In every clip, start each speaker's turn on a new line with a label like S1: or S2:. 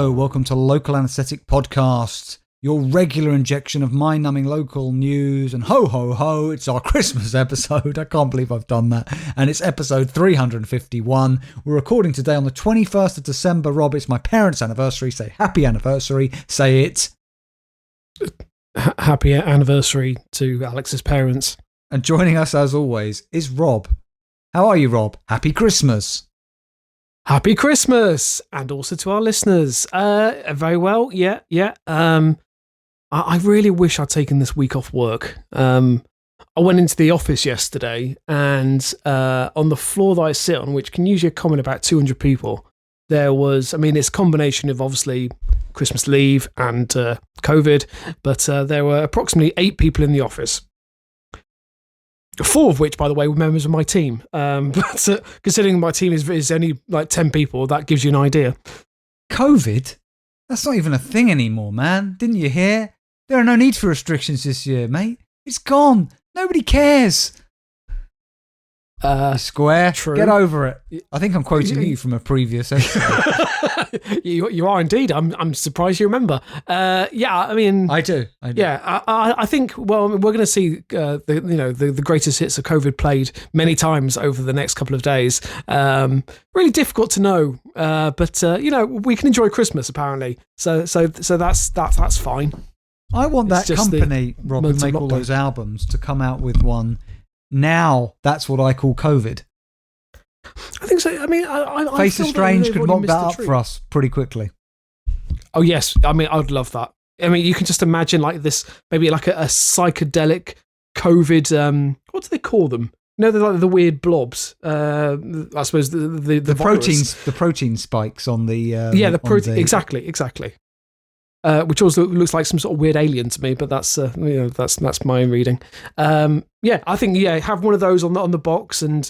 S1: Hello, welcome to Local Anesthetic Podcast, your regular injection of mind-numbing local news. And ho, ho, ho, it's our Christmas episode. I can't believe I've done that. And it's episode 351. We're recording today on the 21st of December. Rob, it's my parents' anniversary. Say happy anniversary. Say it.
S2: Happy anniversary to Alex's parents.
S1: And joining us, as always, is Rob. How are you, Rob? Happy Christmas.
S2: Happy Christmas, and also to our listeners. Very well, yeah. I really wish I'd taken this week off work. I went into the office yesterday, and on the floor that I sit on, which can usually accommodate about 200 people, there was, it's a combination of obviously Christmas leave and COVID, but there were approximately 8 people in the office. 4 of which, by the way, were members of my team. But considering my team is only like 10 people, that gives you an idea.
S1: COVID? That's not even a thing anymore, man. Didn't you hear? There are no need for restrictions this year, mate. It's gone. Nobody cares. Square. True. Get over it. I think I'm quoting you from a previous episode.
S2: You are indeed. I'm surprised you remember. I do. Yeah, I think. Well, we're going to see the greatest hits of COVID played many times over the next couple of days. Really difficult to know, but we can enjoy Christmas apparently. So that's fine.
S1: I want that company, Rob, who make all those albums, to come out with one. Now, that's what I call COVID.
S2: I think so. I
S1: Face is Strange could mock that up for us pretty quickly.
S2: Oh, yes. I'd love that. You can just imagine like this, maybe like a psychedelic COVID, what do they call them? They're like the weird blobs. I suppose the
S1: proteins, the protein spikes on the...
S2: the protein, exactly. Which also looks like some sort of weird alien to me, but that's my own reading. I think have one of those on the box, and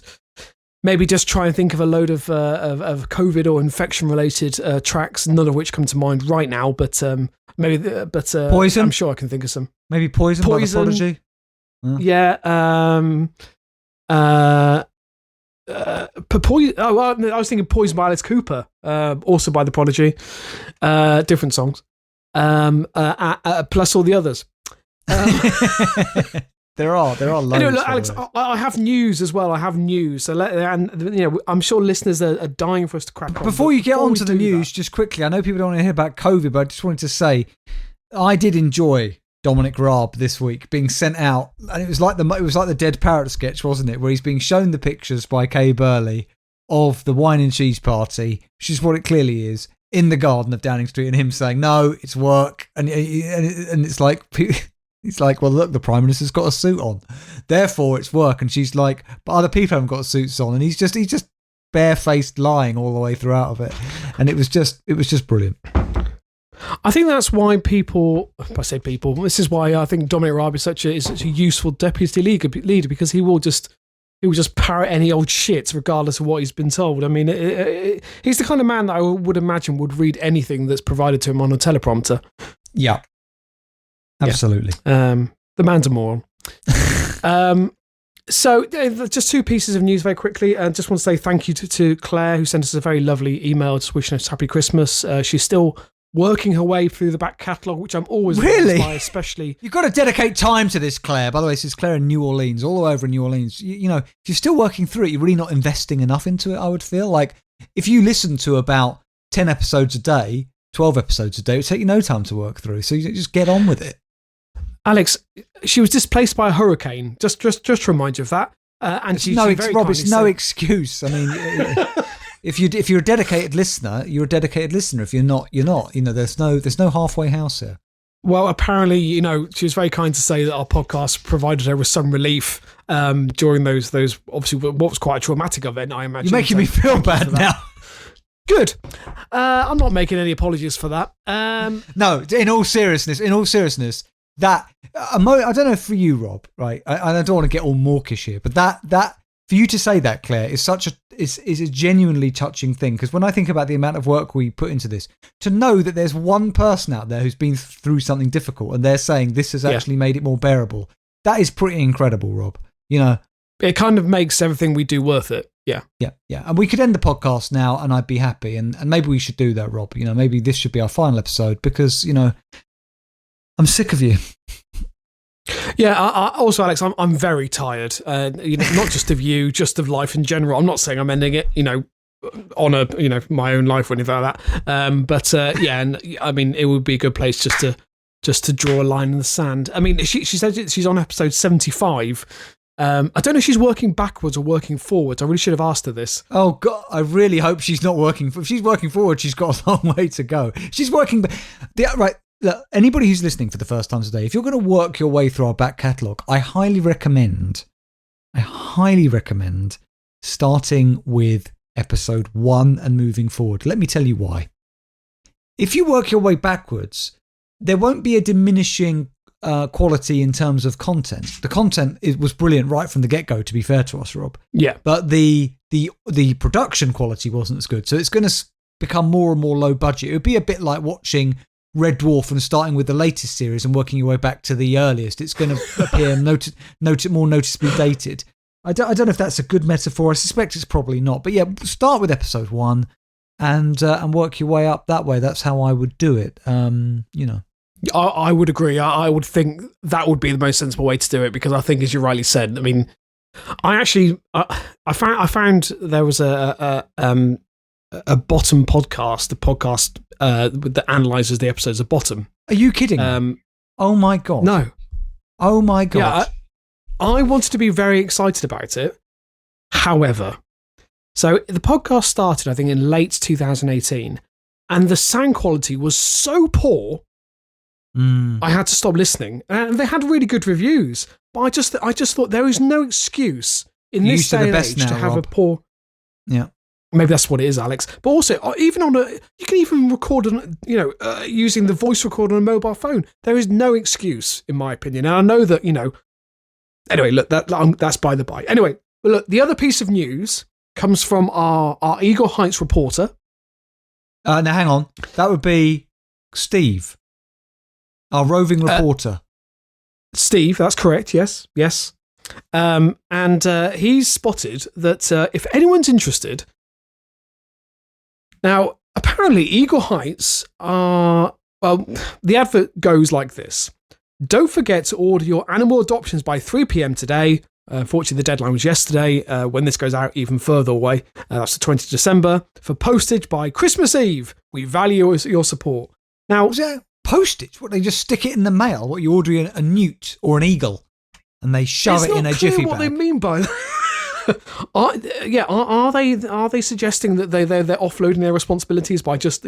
S2: maybe just try and think of a load of COVID or infection related tracks, none of which come to mind right now. But Poison. I'm sure I can think of some.
S1: Maybe Poison by the Prodigy.
S2: Yeah. I was thinking Poison by Alice Cooper, also by the Prodigy. Different songs. Plus all the others.
S1: There are loads.
S2: Anyway, look, Alex, I have news as well. So I'm sure listeners are dying for us to crack on.
S1: Before you get on to the news, just quickly, I know people don't want to hear about COVID, but I just wanted to say I did enjoy Dominic Raab this week being sent out, and it was like the Dead Parrot sketch, wasn't it? Where he's being shown the pictures by Kay Burley of the wine and cheese party, which is what it clearly is, in the garden of Downing Street, and him saying, no, it's work. And it's like, he's like, well, look, the Prime Minister's got a suit on. Therefore, it's work. And she's like, but other people haven't got suits on. And he's just barefaced lying all the way throughout of it. And it was just brilliant.
S2: I think that's why this is why I think Dominic Raab is such a useful deputy leader, because he will just parrot any old shit regardless of what he's been told. He's the kind of man that I would imagine would read anything that's provided to him on a teleprompter.
S1: Yeah, absolutely.
S2: The man's a moron. So just 2 pieces of news very quickly. I just want to say thank you to Claire, who sent us a very lovely email just wishing us happy Christmas. She's still working her way through the back catalogue, which I'm always
S1: really
S2: by, especially.
S1: You've got to dedicate time to this, Claire. By the way, this is Claire in New Orleans, all the way over in New Orleans. If you're still working through it, you're really not investing enough into it, I would feel. Like, if you listen to about 10 episodes a day, 12 episodes a day, it would take you no time to work through. So you just get on with it.
S2: Alex, she was displaced by a hurricane. Just to remind you of that. And
S1: it's no excuse. If you're a dedicated listener, you're a dedicated listener. If you're not, you're not. There's no halfway house here.
S2: Well, apparently, she was very kind to say that our podcast provided her with some relief during those obviously what was quite a traumatic event, I imagine.
S1: You're making me feel bad now.
S2: Good. I'm not making any apologies for that.
S1: No, in all seriousness, that I don't know for you, Rob, right? I don't want to get all mawkish here, but that for you to say that, Claire, is a genuinely touching thing. Because when I think about the amount of work we put into this, to know that there's one person out there who's been through something difficult and they're saying this has actually made it more bearable, that is pretty incredible, Rob.
S2: It kind of makes everything we do worth it. Yeah.
S1: And we could end the podcast now, and I'd be happy. And maybe we should do that, Rob. Maybe this should be our final episode because I'm sick of you.
S2: Yeah. Also, Alex, I'm very tired. Not just of you, just of life in general. I'm not saying I'm ending it. On my own life or anything like that. But and I mean, it would be a good place just to draw a line in the sand. I mean, she said she's on episode 75. I don't know if she's working backwards or working forwards. I really should have asked her this.
S1: Oh God, I really hope she's not working. If she's working forward, she's got a long way to go. She's working. Right. Look, anybody who's listening for the first time today, if you're going to work your way through our back catalogue, I highly recommend starting with episode 1 and moving forward. Let me tell you why. If you work your way backwards, there won't be a diminishing quality in terms of content. The content was brilliant right from the get-go, to be fair to us, Rob.
S2: Yeah.
S1: But the production quality wasn't as good. So it's going to become more and more low budget. It would be a bit like watching Red Dwarf and starting with the latest series and working your way back to the earliest. It's going to appear more noticeably dated. I don't know if that's a good metaphor. I suspect it's probably not. But yeah, start with episode 1 and work your way up that way. That's how I would do it.
S2: I would agree. I would think that would be the most sensible way to do it because I think, as you rightly said, I mean, I found there was a Bottom podcast, the podcast that analyzes the episodes of Bottom.
S1: Are you kidding? Oh my God.
S2: No.
S1: Oh my God.
S2: Yeah, I wanted to be very excited about it. However, so the podcast started, I think, in late 2018, and the sound quality was so poor, I had to stop listening. And they had really good reviews, but I just thought there is no excuse in this day and age to have a poor.
S1: Yeah.
S2: Maybe that's what it is, Alex. But also, you can even record using the voice recorder on a mobile phone. There is no excuse, in my opinion. And I know that, Anyway, look, that's by the by. Anyway, look, the other piece of news comes from our Eagle Heights reporter.
S1: Now, hang on. That would be Steve, our roving reporter.
S2: Steve, that's correct. Yes. And he's spotted that if anyone's interested. Now, apparently, Eagle Heights the advert goes like this. Don't forget to order your animal adoptions by 3 p.m. today. Unfortunately, the deadline was yesterday. When this goes out even further away, that's the 20th of December, for postage by Christmas Eve. We value your support. Now,
S1: was that postage? What, they just stick it in the mail? What, you order a newt or an eagle and they shove it in a jiffy bag?
S2: What they mean by that? Are they suggesting that they're offloading their responsibilities by just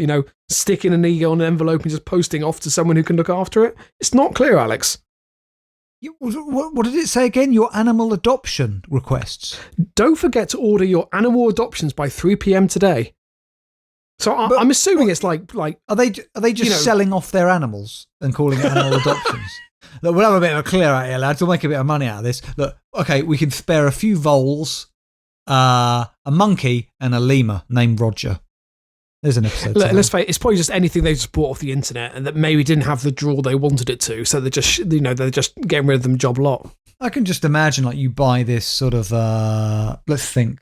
S2: sticking an eagle in an envelope and just posting off to someone who can look after it? It's not clear, Alex.
S1: What did it say again? Your animal adoption requests.
S2: Don't forget to order your animal adoptions by 3 p.m. today. So I'm assuming it's like
S1: are they just selling off their animals and calling it animal adoptions? Look, we'll have a bit of a clear out here, lads. We'll make a bit of money out of this. Look, okay, we can spare a few voles, a monkey, and a lemur named Roger. There's an episode.
S2: Let's face it, it's probably just anything they just bought off the internet and that maybe didn't have the draw they wanted it to, so they're just getting rid of them job lot.
S1: I can just imagine you buy this sort of let's think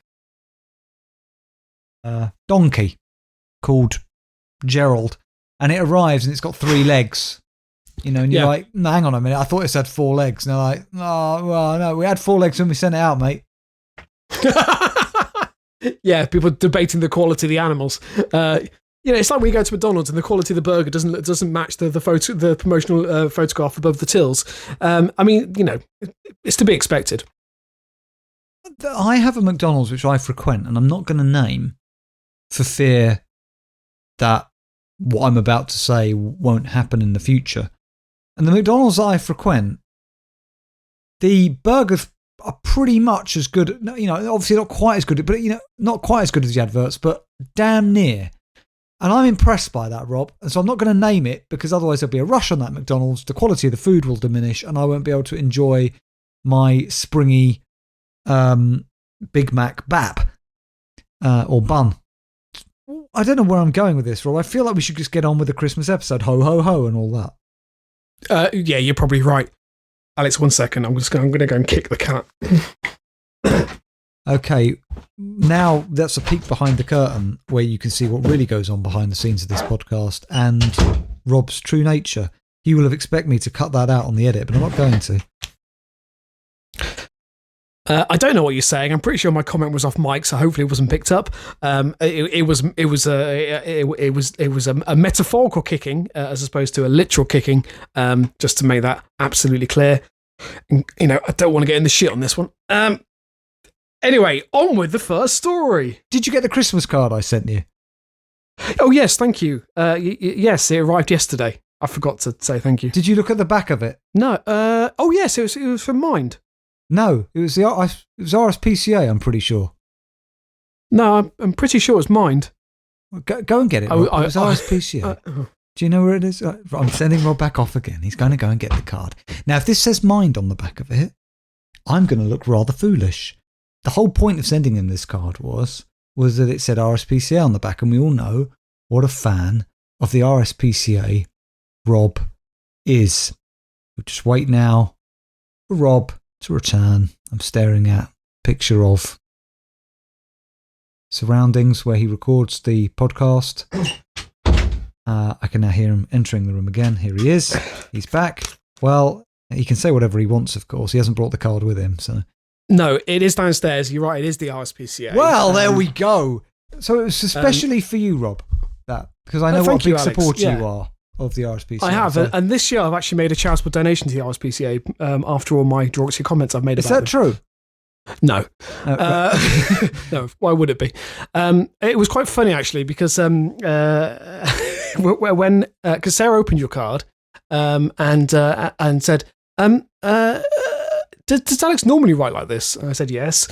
S1: donkey called Gerald, and it arrives and it's got 3 legs. And you're like, no, hang on a minute, I thought it had 4 legs. And they're like, oh, well, no, we had 4 legs when we sent it out, mate.
S2: Yeah, people debating the quality of the animals. It's like when you go to McDonald's and the quality of the burger doesn't match the promotional photograph above the tills. It's to be expected.
S1: I have a McDonald's which I frequent, and I'm not going to name for fear that what I'm about to say won't happen in the future. And the McDonald's that I frequent, the burgers are pretty much as good. Obviously not quite as good, but not quite as good as the adverts, but damn near. And I'm impressed by that, Rob. And so I'm not going to name it because otherwise there'll be a rush on that McDonald's. The quality of the food will diminish, and I won't be able to enjoy my springy Big Mac bap or bun. I don't know where I'm going with this, Rob. I feel like we should just get on with the Christmas episode, ho ho ho, and all that.
S2: Yeah, you're probably right. Alex, 1 second. I'm going to go and kick the cat.
S1: Okay, now that's a peek behind the curtain where you can see what really goes on behind the scenes of this podcast and Rob's true nature. He will have expected me to cut that out on the edit, but I'm not going to.
S2: I don't know what you're saying. I'm pretty sure my comment was off mic, so hopefully it wasn't picked up. It was a metaphorical kicking as opposed to a literal kicking. Just to make that absolutely clear. And, I don't want to get in the shit on this one. Anyway, on with the first story.
S1: Did you get the Christmas card I sent you?
S2: Oh yes, thank you. Yes, it arrived yesterday. I forgot to say thank you.
S1: Did you look at the back of it?
S2: No. Oh yes, it was from Mind.
S1: No, it was RSPCA. I'm pretty sure.
S2: No, I'm pretty sure it's Mind.
S1: Go and get it. Rob. It was RSPCA. Do you know where it is? I'm sending Rob back off again. He's going to go and get the card. Now, if this says Mind on the back of it, I'm going to look rather foolish. The whole point of sending him this card was that it said RSPCA on the back, and we all know what a fan of the RSPCA Rob is. We'll just wait now for Rob to return. I'm staring at a picture of surroundings where he records the podcast. I can now hear him entering the room again. Here he is. He's back. Well, he can say whatever he wants, of course. He hasn't brought the card with him, so...
S2: No, it is downstairs. You're right. It is the RSPCA.
S1: Well, there we go. So it was especially for you, Rob, that because I know what a big supporter you are of the RSPCA.
S2: I have,
S1: so.
S2: And this year I've actually made a charitable donation to the RSPCA after all my derogatory comments I've made about it.
S1: Is that true?
S2: No. No, why would it be? It was quite funny, actually, because when because Sarah opened your card and said, does Alex normally write like this? And I said, yes.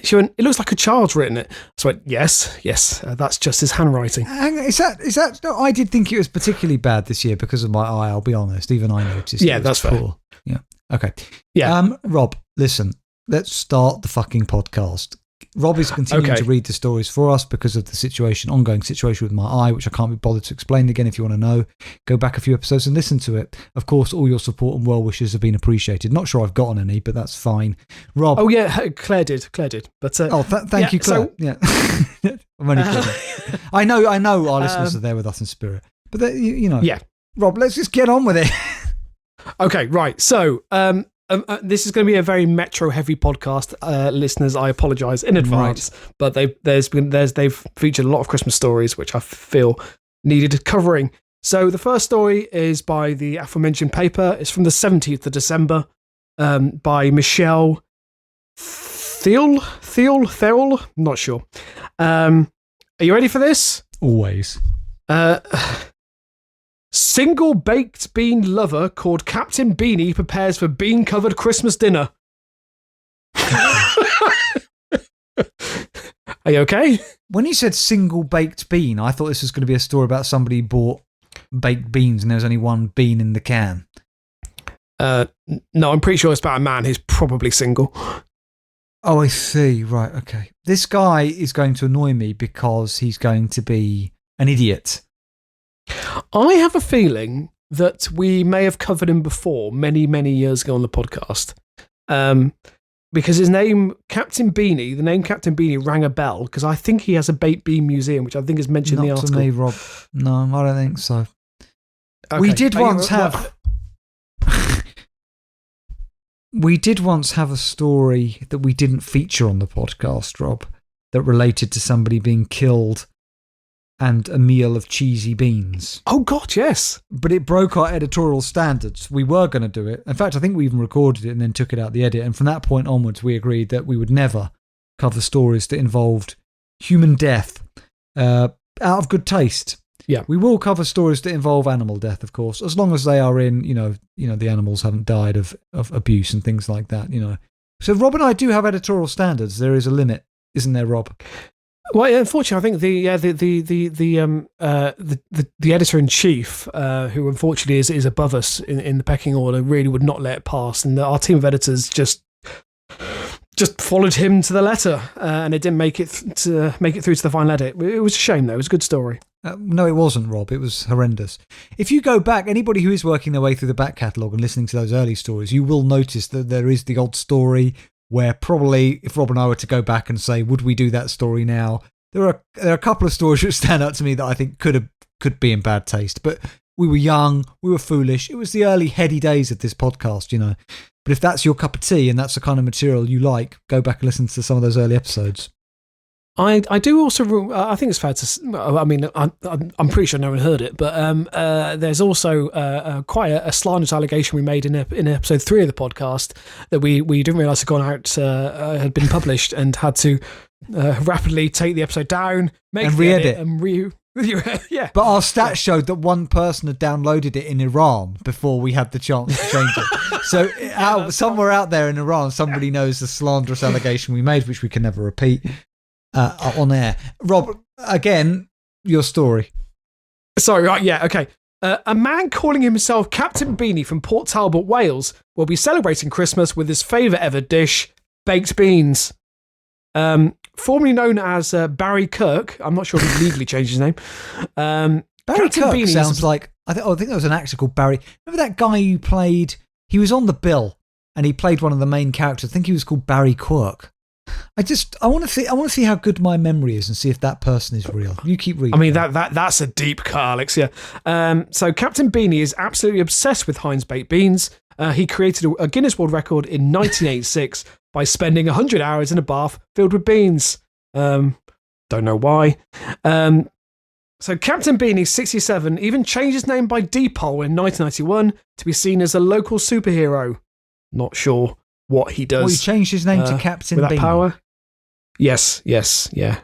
S2: She went, it looks like a child's written it. So I went, yes, that's just his handwriting.
S1: Is that? No, I did think it was particularly bad this year because of my eye, I'll be honest. Even I noticed.
S2: Yeah, that's fair.
S1: Poor. Yeah. Okay.
S2: Yeah.
S1: Rob, listen, let's start the fucking podcast. Rob is continuing to read the stories for us because of the ongoing situation with my eye, which I can't be bothered to explain again. If you want to know, go back a few episodes and listen to it. Of course, all your support and well wishes have been appreciated. Not sure I've gotten any, but that's fine. Rob.
S2: Oh yeah, Claire did. But
S1: thank you, Claire. Yeah, I'm only kidding. I know our listeners are there with us in spirit, but
S2: yeah.
S1: Rob, let's just get on with it.
S2: Okay, right. So, this is going to be a very metro-heavy podcast, listeners. I apologise in advance, but they've featured a lot of Christmas stories, which I feel needed covering. So the first story is by the aforementioned paper. It's from the 17th of December, by Michelle Thiel. I'm not sure. Are you ready for this?
S1: Always.
S2: Single baked bean lover called Captain Beany prepares for bean-covered Christmas dinner. Are you okay?
S1: When you said single baked bean, I thought this was going to be a story about somebody who bought baked beans and there was only one bean in the can.
S2: No, I'm pretty sure it's about a man who's probably single.
S1: Oh, I see. Right, okay. This guy is going to annoy me because he's going to be an idiot.
S2: I have a feeling that we may have covered him before, many, many years ago on the podcast. Because his name, Captain Beany, the name Captain Beany rang a bell because I think he has a baked bean museum, which I think is mentioned in the article.
S1: Not to me, Rob. No, I don't think so.
S2: Okay.
S1: We did once have... We did once have a story that we didn't feature on the podcast, Rob, that related to somebody being killed and a meal of cheesy beans.
S2: Oh, God, yes.
S1: But it broke our editorial standards. We were going to do it. In fact, I think we even recorded it and then took it out the edit. And from that point onwards, we agreed that we would never cover stories that involved human death out of good taste.
S2: Yeah.
S1: We will cover stories that involve animal death, of course, as long as they are in, the animals haven't died of abuse and things like that, So Rob and I do have editorial standards. There is a limit, isn't there, Rob?
S2: Well, unfortunately, I think the editor in chief, who unfortunately is above us in the pecking order, really would not let it pass, and our team of editors just followed him to the letter, and it didn't make it through to the final edit. It was a shame, though. It was a good story.
S1: No, it wasn't, Rob. It was horrendous. If you go back, anybody who is working their way through the back catalogue and listening to those early stories, you will notice that there is the odd story where probably if Rob and I were to go back and say, would we do that story now? There are a couple of stories that stand out to me that I think could be in bad taste. But we were young, we were foolish. It was the early heady days of this podcast, you know. But if that's your cup of tea and that's the kind of material you like, go back and listen to some of those early episodes.
S2: I do also. I think it's fair to. I mean, I'm pretty sure no one heard it, but there's also quite a slanderous allegation we made in episode 3 of the podcast that we didn't realise had gone out, had been published, and had to rapidly take the episode down, make
S1: and
S2: the
S1: re-edit
S2: edit and yeah.
S1: But our stats showed that one person had downloaded it in Iran before we had the chance to change it. So somewhere out there in Iran, somebody knows the slanderous allegation we made, which we can never repeat. On air. Rob, again, your story.
S2: Sorry, right, yeah, okay. A man calling himself Captain Beany from Port Talbot, Wales, will be celebrating Christmas with his favourite ever dish, baked beans. Formerly known as Barry Kirk, I'm not sure if he legally changed his name.
S1: Barry
S2: Captain
S1: Kirk
S2: Beany
S1: sounds like, I think there was an actor called Barry. Remember that guy who played, he was on the bill and he played one of the main characters. I think he was called Barry Quirk. I want to see how good my memory is and see if that person is real. You keep reading.
S2: I mean, that's a deep cut, Alex, yeah. So Captain Beany is absolutely obsessed with Heinz baked beans. He created a Guinness World Record in 1986 by spending 100 hours in a bath filled with beans. Don't know why. So Captain Beany, 67, even changed his name by Depot in 1991 to be seen as a local superhero. Not sure what he does.
S1: Well, he changed his name to Captain
S2: Beany. With that power? Yes, yeah.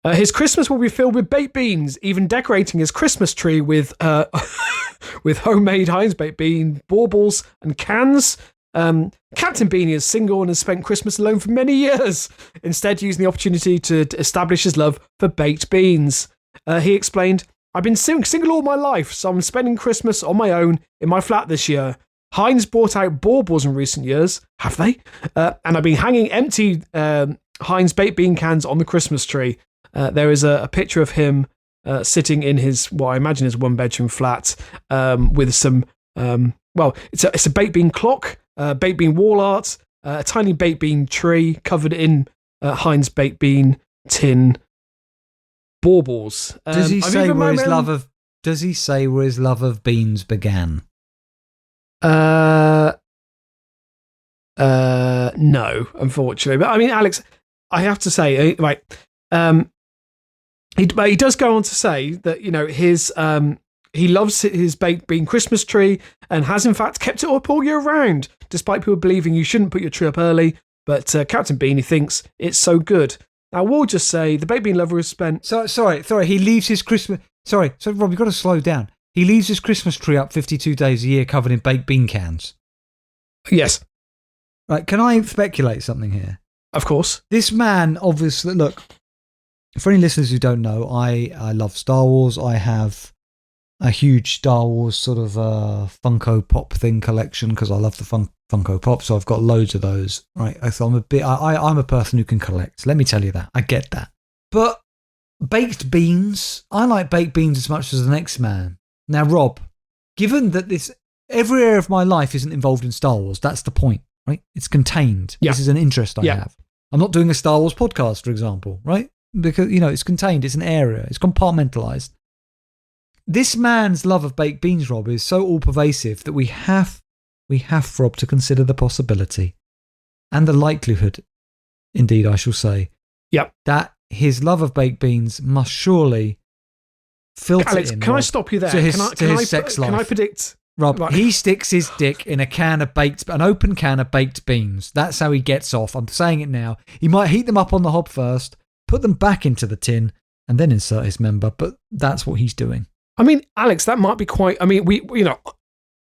S2: His Christmas will be filled with baked beans, even decorating his Christmas tree with with homemade Heinz baked bean baubles and cans. Captain Beany is single and has spent Christmas alone for many years, instead using the opportunity to establish his love for baked beans. He explained, I've been single all my life, so I'm spending Christmas on my own in my flat this year. Heinz brought out baubles in recent years, have they? And I've been hanging empty Heinz baked bean cans on the Christmas tree. There is a picture of him sitting in his, what I imagine is a one-bedroom flat with some, it's a baked bean clock, baked bean wall art, a tiny baked bean tree covered in Heinz baked bean tin baubles.
S1: Does he say where his love of beans began?
S2: No, unfortunately. But I mean, Alex, I have to say, right, he does go on to say that, you know, he loves his baked bean Christmas tree and has in fact kept it up all year round, despite people believing you shouldn't put your tree up early. But Captain Beany thinks it's so good. Now, we'll just say the baked bean lover has spent.
S1: Sorry. He leaves his Christmas. Sorry, Rob, you've got to slow down. He leaves his Christmas tree up 52 days a year covered in baked bean cans.
S2: Yes.
S1: Right, can I speculate something here?
S2: Of course.
S1: This man, obviously, look, for any listeners who don't know, I love Star Wars. I have a huge Star Wars sort of Funko Pop thing collection because I love the Funko Pop, so I've got loads of those. Right, so I'm a person who can collect. Let me tell you that. I get that. But baked beans, I like baked beans as much as the next man. Now, Rob, given that every area of my life isn't involved in Star Wars, that's the point, right? It's contained. Yeah. This is an interest I have. I'm not doing a Star Wars podcast, for example, right? Because, you know, it's contained, it's an area, it's compartmentalized. This man's love of baked beans, Rob, is so all-pervasive that we have, Rob, to consider the possibility and the likelihood, indeed, I shall say, that his love of baked beans must surely filter
S2: Alex,
S1: in,
S2: can
S1: Rob,
S2: I stop you there?
S1: to his sex life.
S2: Can I predict?
S1: Rob,
S2: right.
S1: He sticks his dick in an open can of baked beans. That's how he gets off. I'm saying it now. He might heat them up on the hob first, put them back into the tin, and then insert his member, but that's what he's doing.
S2: I mean, Alex, that might be quite... I mean,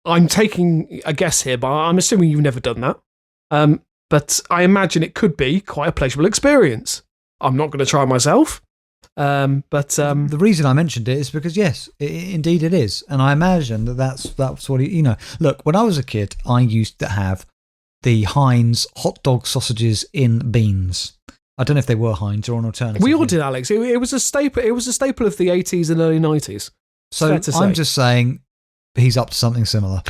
S2: I'm taking a guess here, but I'm assuming you've never done that. But I imagine it could be quite a pleasurable experience. I'm not going to try myself. But
S1: the reason I mentioned it is because, yes, indeed it is. And I imagine that's what he, look, when I was a kid, I used to have the Heinz hot dog sausages in beans. I don't know if they were Heinz or an alternative.
S2: We all did, Alex. It was a staple. It was a staple of the 80s and early 90s.
S1: So I'm just saying, he's up to something similar.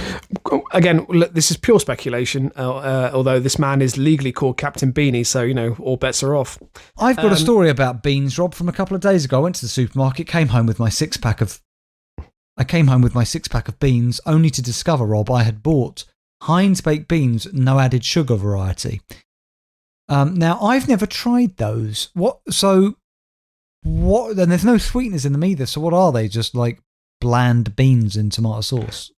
S2: Again, look, this is pure speculation, although this man is legally called Captain Beany, so, all bets are off.
S1: I've got a story about beans, Rob, from a couple of days ago. I went to the supermarket, came home with my six-pack of beans, only to discover, Rob, I had bought Heinz baked beans, no added sugar variety. Now, I've never tried those. And there's no sweeteners in them either, so what are they? Just like bland beans in tomato sauce?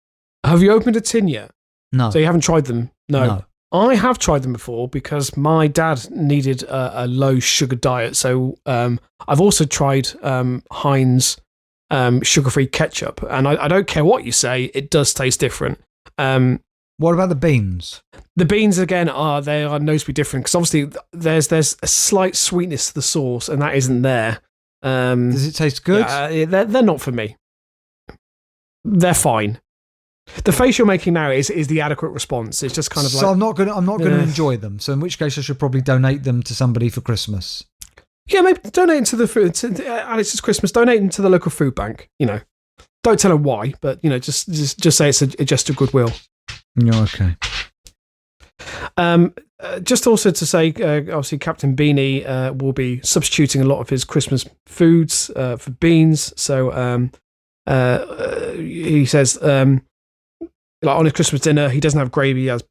S2: Have you opened a tin yet?
S1: No.
S2: So you haven't tried them? No. I have tried them before because my dad needed a low sugar diet. So I've also tried Heinz sugar-free ketchup. And I don't care what you say, it does taste different.
S1: What about the beans? The
S2: beans, again, they are noticeably different because obviously there's a slight sweetness to the sauce and that isn't there.
S1: Does it taste good?
S2: They're not for me. They're fine. The face you're making now is the adequate response. It's just kind of
S1: so I'm not going to enjoy them. So in which case I should probably donate them to somebody for Christmas.
S2: Yeah, maybe donate them to the food. Alex's Christmas. Donate them to the local food bank. Don't tell them why, but just say it's a gesture of goodwill.
S1: Yeah, okay.
S2: Just also to say, obviously, Captain Beany will be substituting a lot of his Christmas foods for beans. So he says, like on his Christmas dinner, he doesn't have gravy, he has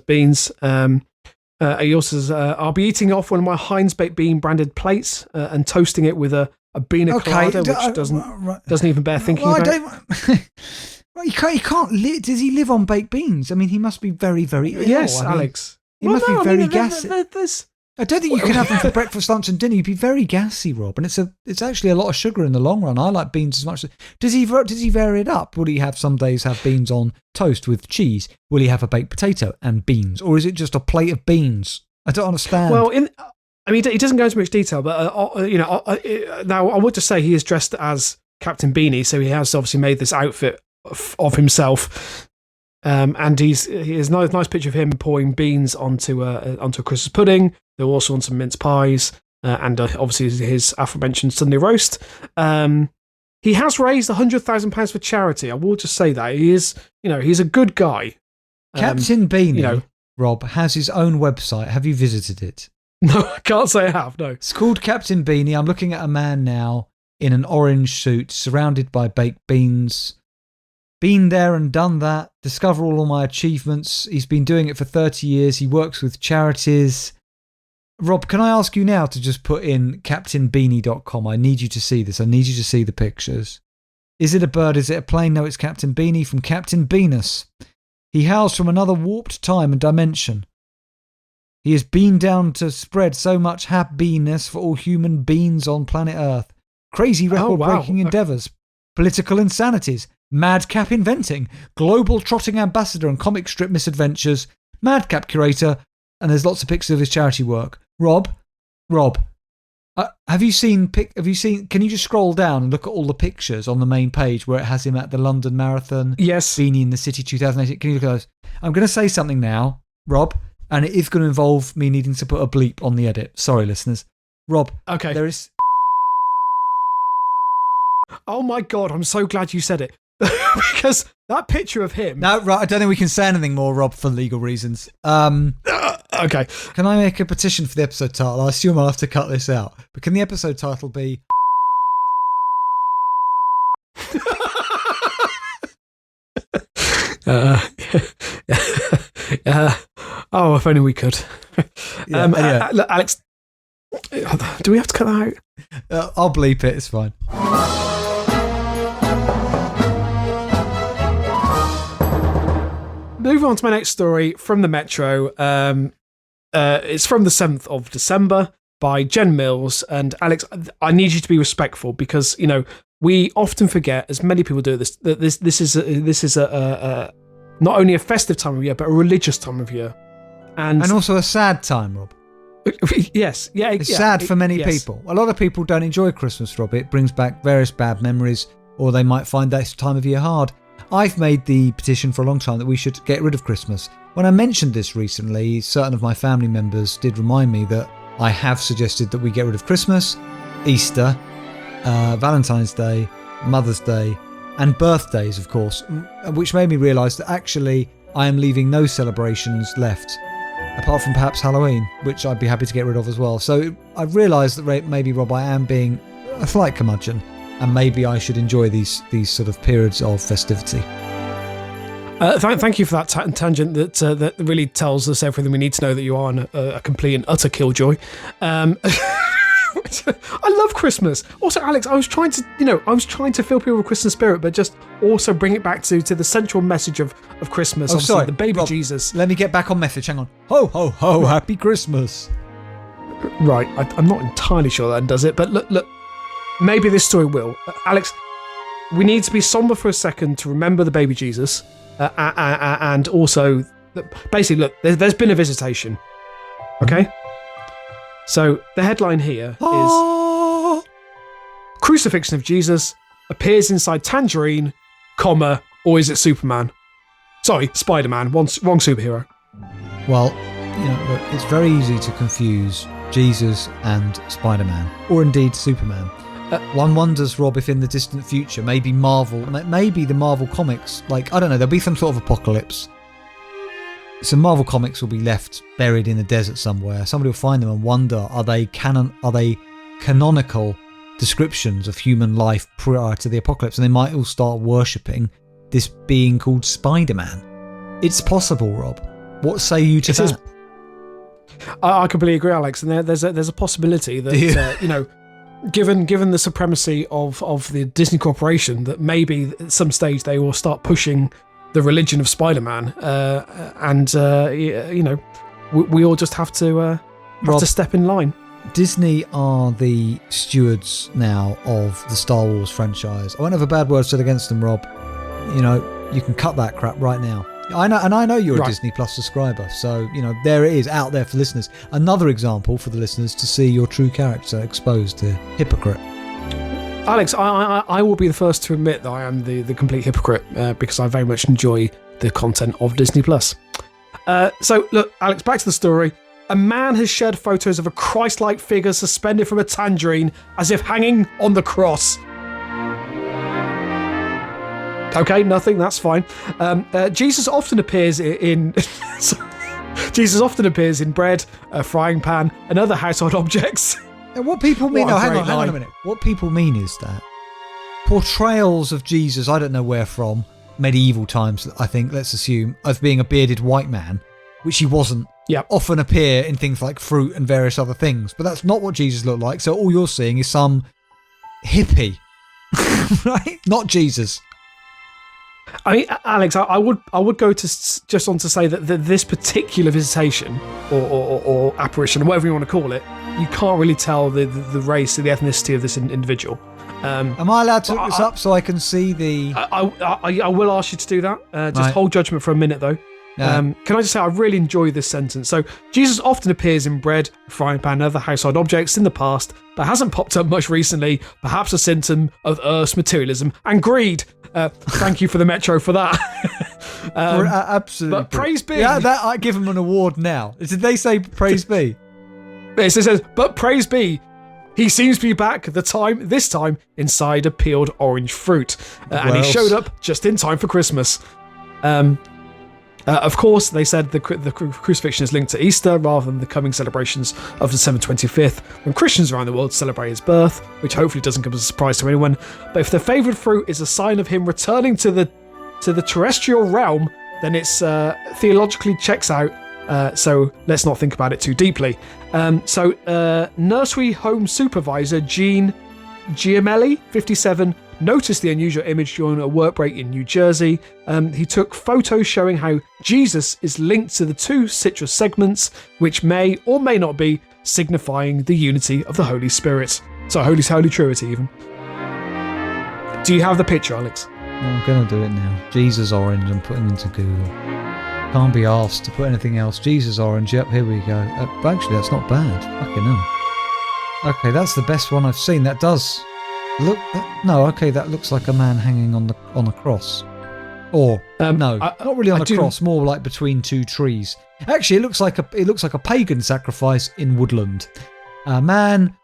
S2: beans. He also says, I'll be eating off one of my Heinz baked bean branded plates and toasting it with a bean colada, which doesn't even bear thinking about.
S1: He can't live. Does he live on baked beans? I mean, he must be very, very ill.
S2: Yes, Alex.
S1: He must be very gassy. I don't think you can have them for breakfast, lunch, and dinner. You'd be very gassy, Rob. And it's actually a lot of sugar in the long run. I like beans as much. Does he vary it up? Will he have some days have beans on toast with cheese? Will he have a baked potato and beans, or is it just a plate of beans? I don't understand.
S2: Well, he doesn't go into much detail, but now I would just say he is dressed as Captain Beany, so he has obviously made this outfit of himself, and he has a nice picture of him pouring beans onto a Christmas pudding. They're also on some mince pies, and obviously his aforementioned Sunday roast. He has raised £100,000 for charity. I will just say that he is, he's a good guy.
S1: Captain Beany, Rob, has his own website. Have you visited it?
S2: No, I can't say I have. No,
S1: it's called Captain Beany. I'm looking at a man now in an orange suit, surrounded by baked beans. Been there and done that. Discover all of my achievements. He's been doing it for 30 years. He works with charities. Rob, can I ask you now to just put in captainbeany.com? I need you to see this. I need you to see the pictures. Is it a bird? Is it a plane? No, it's Captain Beany from Captain Venus. He hails from another warped time and dimension. He has been down to spread so much happiness for all human beings on planet Earth. Crazy record-breaking endeavours, political insanities, madcap inventing, global trotting ambassador and comic strip misadventures, madcap curator, and there's lots of pictures of his charity work. Rob, have you seen? Can you just scroll down and look at all the pictures on the main page where it has him at the London Marathon?
S2: Yes.
S1: Beanie in the City 2018. Can you look at those? I'm going to say something now, Rob, and it is going to involve me needing to put a bleep on the edit. Sorry, listeners. Rob,
S2: okay.
S1: There is.
S2: Oh my God! I'm so glad you said it. Because that picture of him.
S1: No, right. I don't think we can say anything more, Rob, for legal reasons.
S2: Okay.
S1: Can I make a petition for the episode title? I assume I'll have to cut this out. But can the episode title be...
S2: Oh, if only we could.
S1: Anyway.
S2: Alex, do we have to cut that
S1: out? I'll bleep it. It's fine.
S2: Move on to my next story from the Metro. It's from the 7th of December by Jen Mills. And Alex, I need you to be respectful because, we often forget, as many people do, that this is a not only a festive time of year, but a religious time of year. And
S1: also a sad time, Rob.
S2: Yes. Yeah.
S1: It's sad for many people. A lot of people don't enjoy Christmas, Rob. It brings back various bad memories, or they might find that time of year hard. I've made the petition for a long time that we should get rid of Christmas. When I mentioned this recently, certain of my family members did remind me that I have suggested that we get rid of Christmas, Easter, Valentine's Day, Mother's Day, and birthdays, of course, which made me realise that actually I am leaving no celebrations left, apart from perhaps Halloween, which I'd be happy to get rid of as well. So I've realised that maybe, Rob, I am being a slight curmudgeon, and maybe I should enjoy these sort of periods of festivity.
S2: Thank you for that tangent that really tells us everything we need to know that you are a complete and utter killjoy. I love Christmas. Also, Alex, I was trying to fill people with Christmas spirit, but just also bring it back to the central message of Christmas.
S1: Oh, sorry,
S2: the baby
S1: Rob,
S2: Jesus.
S1: Let me get back on message. Hang on. Ho, ho, ho, happy Christmas.
S2: Right, I'm not entirely sure that does it, but look, maybe this story will. Alex, we need to be somber for a second to remember the baby Jesus, and also, basically, look, there's been a visitation, okay? So the headline here is Crucifixion of Jesus appears inside Tangerine, or is it Superman? Sorry, Spiderman, wrong superhero.
S1: Well, look, it's very easy to confuse Jesus and Spiderman, or indeed Superman. One wonders, Rob, if in the distant future, maybe the Marvel comics, I don't know, there'll be some sort of apocalypse. Some Marvel comics will be left buried in the desert somewhere. Somebody will find them and wonder, are they canonical descriptions of human life prior to the apocalypse? And they might all start worshipping this being called Spider-Man. It's possible, Rob. What say you to that?
S2: I completely agree, Alex. And there's a possibility that given the supremacy of the Disney Corporation, that maybe at some stage they will start pushing the religion of Spider-Man, we all just have to step in line.
S1: Disney are the stewards now of the Star Wars franchise. I won't have a bad word said against them, Rob. You can cut that crap right now. I know you're a Disney Plus subscriber, so there it is out there for listeners. Another example for the listeners to see your true character exposed to hypocrite.
S2: Alex, I will be the first to admit that I am the complete hypocrite because I very much enjoy the content of Disney Plus. So look, Alex, back to the story. A man has shared photos of a Christ-like figure suspended from a tangerine as if hanging on the cross. Okay, nothing, that's fine. Jesus often appears in bread, a frying pan, and other household objects.
S1: And what people mean... hang on a minute. What people mean is that portrayals of Jesus, I don't know where from, medieval times, I think, let's assume, of being a bearded white man, which he wasn't, often appear in things like fruit and various other things. But that's not what Jesus looked like, so all you're seeing is some hippie, right? Not Jesus.
S2: I mean, Alex, I would go to just on to say that this particular visitation or apparition, or whatever you want to call it, you can't really tell the race or the ethnicity of this individual.
S1: Am I allowed to look this up so I can see the...
S2: I will ask you to do that. Just hold judgment for a minute, though. Can I just say I really enjoy this sentence? So, Jesus often appears in bread, frying pan, and other household objects in the past, but hasn't popped up much recently, perhaps a symptom of Earth's materialism and greed. Thank you for the Metro for that.
S1: Absolutely.
S2: But praise be.
S1: Yeah, that I give him an award now. Did they say praise be?
S2: It says, but praise be. He seems to be back this time inside a peeled orange fruit. And he showed up just in time for Christmas. Of course, they said the crucifixion is linked to Easter rather than the coming celebrations of December 25th, when Christians around the world celebrate his birth, which hopefully doesn't come as a surprise to anyone. But if the favoured fruit is a sign of him returning to the terrestrial realm, then it's theologically checks out. So let's not think about it too deeply. Nursery home supervisor Jean Giamelli, 57, noticed the unusual image during a work break in New Jersey. He took photos showing how Jesus is linked to the two citrus segments, which may or may not be signifying the unity of the Holy Spirit. So Holy Trinity, even. Do you have the picture, Alex?
S1: I'm going to do it now. Jesus orange, I'm putting into Google. Can't be asked to put anything else. Jesus orange, yep, here we go. Actually, that's not bad. Fucking hell. Okay, that's the best one I've seen. That does look... No, okay, that looks like a man hanging on a cross. Or, not really on a cross, more like between two trees. Actually, it looks like a pagan sacrifice in woodland. A man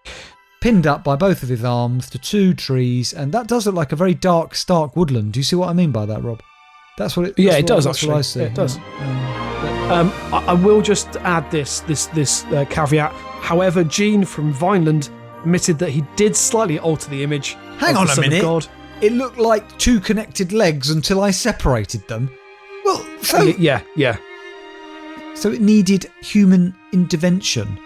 S1: pinned up by both of his arms to 2 trees, and that does look like a very dark, stark woodland. Do you see what I mean by that, Rob? That's what it.
S2: Yeah,
S1: it
S2: does
S1: that's
S2: actually.
S1: what I see.
S2: Yeah, it does. I will just add this caveat. However, Gene from Vineland admitted that he did slightly alter the image.
S1: Hang
S2: of
S1: on
S2: the
S1: a
S2: Son of
S1: minute.
S2: God.
S1: It looked like 2 connected legs until I separated them. Well,
S2: Yeah.
S1: so it needed human intervention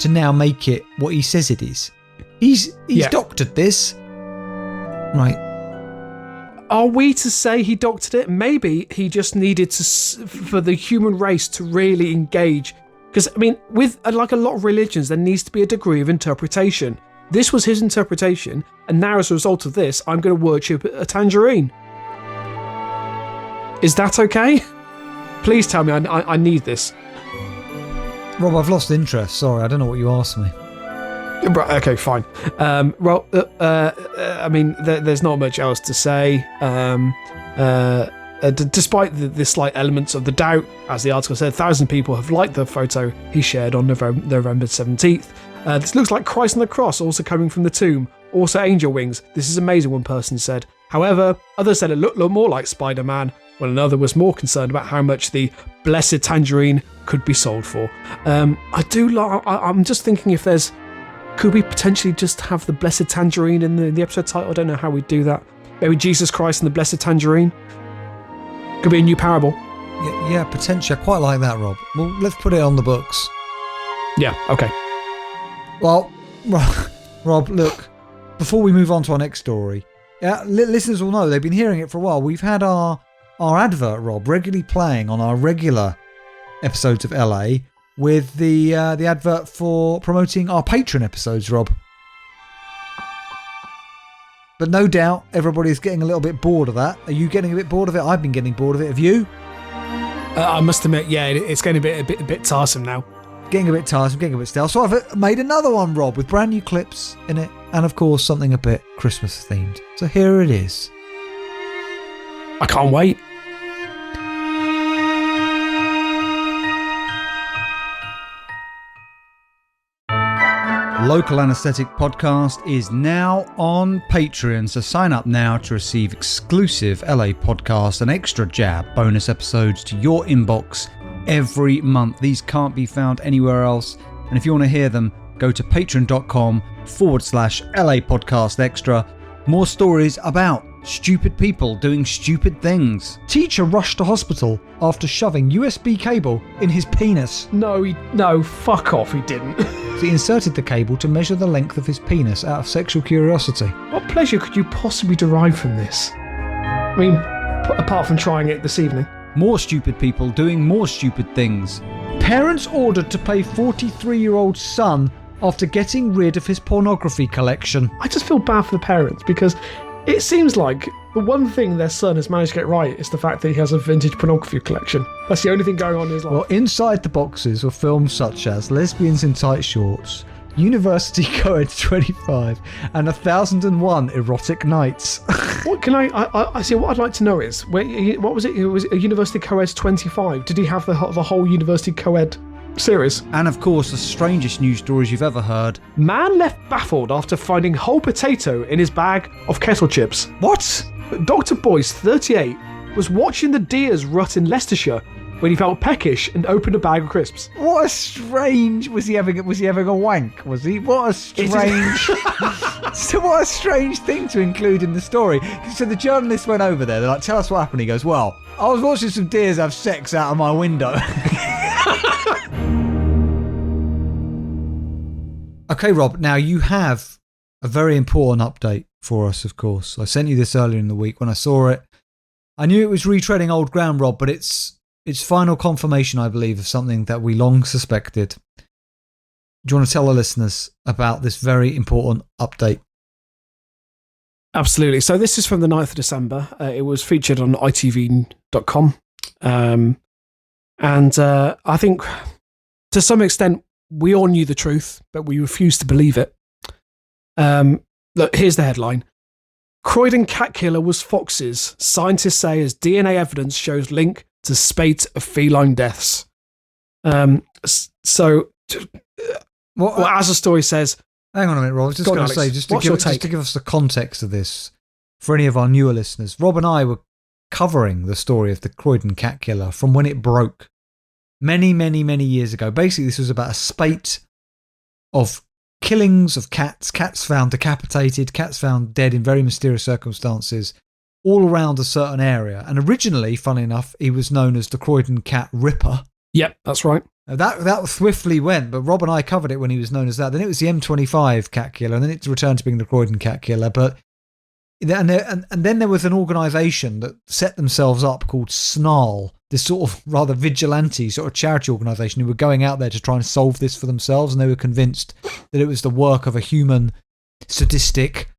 S1: to now make it what he says it is. He's doctored this. Right.
S2: Are we to say he doctored it? Maybe he just needed for the human race to really engage. Because, I mean, with like a lot of religions, there needs to be a degree of interpretation. This was his interpretation, and now as a result of this, I'm going to worship a tangerine. Is that okay? Please tell me, I need this.
S1: Rob, I've lost interest. Sorry, I don't know what you asked me.
S2: Right, okay, fine. I mean, there's not much else to say. Despite the slight elements of the doubt, as the article said, 1,000 people have liked the photo he shared on November 17th. This looks like Christ on the cross, also coming from the tomb. Also angel wings. This is amazing, one person said. However, others said it looked more like Spiderman, while another was more concerned about how much the blessed tangerine could be sold for. I'm just thinking if there's... Could we potentially just have the blessed tangerine in the episode title? I don't know how we'd do that. Maybe Jesus Christ and the blessed tangerine? Could be a new parable.
S1: Yeah, potentially. I quite like that, Rob. Well, let's put it on the books.
S2: Yeah, okay.
S1: Well, Rob, look, before we move on to our next story, listeners will know, they've been hearing it for a while. We've had our advert, Rob, regularly playing on our regular episodes of LA with the advert for promoting our Patreon episodes, Rob. But no doubt everybody's getting a little bit bored of that. Are you getting a bit bored of it? I've been getting bored of it. Have you?
S2: I must admit, yeah, it's getting a bit tiresome now.
S1: Getting a bit tiresome, getting a bit stale. So I've made another one, Rob, with brand new clips in it, and of course something a bit Christmas themed. So here it is.
S2: I can't wait.
S1: Local Anesthetic Podcast is now on Patreon, so sign up now to receive exclusive LA Podcast and extra jab bonus episodes to your inbox every month. These can't be found anywhere else, and if you want to hear them, go to patreon.com/LA Podcast Extra. More stories about stupid people doing stupid things. Teacher rushed to hospital after shoving USB cable in his penis.
S2: No, fuck off, he didn't.
S1: He inserted the cable to measure the length of his penis out of sexual curiosity.
S2: What pleasure could you possibly derive from this? I mean, apart from trying it this evening.
S1: More stupid people doing more stupid things. Parents ordered to pay 43-year-old son after getting rid of his pornography collection.
S2: I just feel bad for the parents because it seems like the one thing their son has managed to get right is the fact that he has a vintage pornography collection. That's the only thing going on in his life.
S1: Well, inside the boxes were films such as Lesbians in Tight Shorts, University Co-ed 25, and 1001 Erotic Nights.
S2: What can I see? What I'd like to know is, what was it? It was a University Co-ed 25. Did he have the whole University Co-ed series?
S1: And of course, the strangest news stories you've ever heard.
S2: Man left baffled after finding whole potato in his bag of kettle chips.
S1: What?
S2: Dr. Boyce, 38, was watching the deer's rut in Leicestershire when he felt peckish and opened a bag of crisps.
S1: What a strange... Was he having a wank? Was he? What a strange... So what a strange thing to include in the story. So the journalist went over there. They're like, tell us what happened. He goes, well, I was watching some deers have sex out of my window. Okay, Rob, now you have a very important update for us, of course. I sent you this earlier in the week. When I saw it, I knew it was retreading old ground, Rob, but it's final confirmation, I believe, of something that we long suspected. Do you want to tell the listeners about this very important update?
S2: Absolutely. So this is from the 9th of December. It was featured on itv.com. And I think to some extent, we all knew the truth, but we refused to believe it. Look, here's the headline. Croydon Cat Killer was foxes. Scientists say as DNA evidence shows link to spate of feline deaths. As the story says,
S1: Hang on a minute, Rob. I was just going to say, just to give us the context of this, for any of our newer listeners, Rob and I were covering the story of the Croydon Cat Killer from when it broke many, many, many years ago. Basically, this was about a spate of killings of cats found decapitated, cats found dead in very mysterious circumstances, all around a certain area. And originally, funnily enough, he was known as the Croydon Cat Ripper.
S2: Yep, that's right.
S1: That swiftly went, but Rob and I covered it when he was known as that. Then it was the M25 Cat Killer, and then it returned to being the Croydon Cat Killer. But and then there was an organisation that set themselves up called Snarl, this sort of rather vigilante sort of charity organisation who were going out there to try and solve this for themselves, and they were convinced that it was the work of a human, sadistic,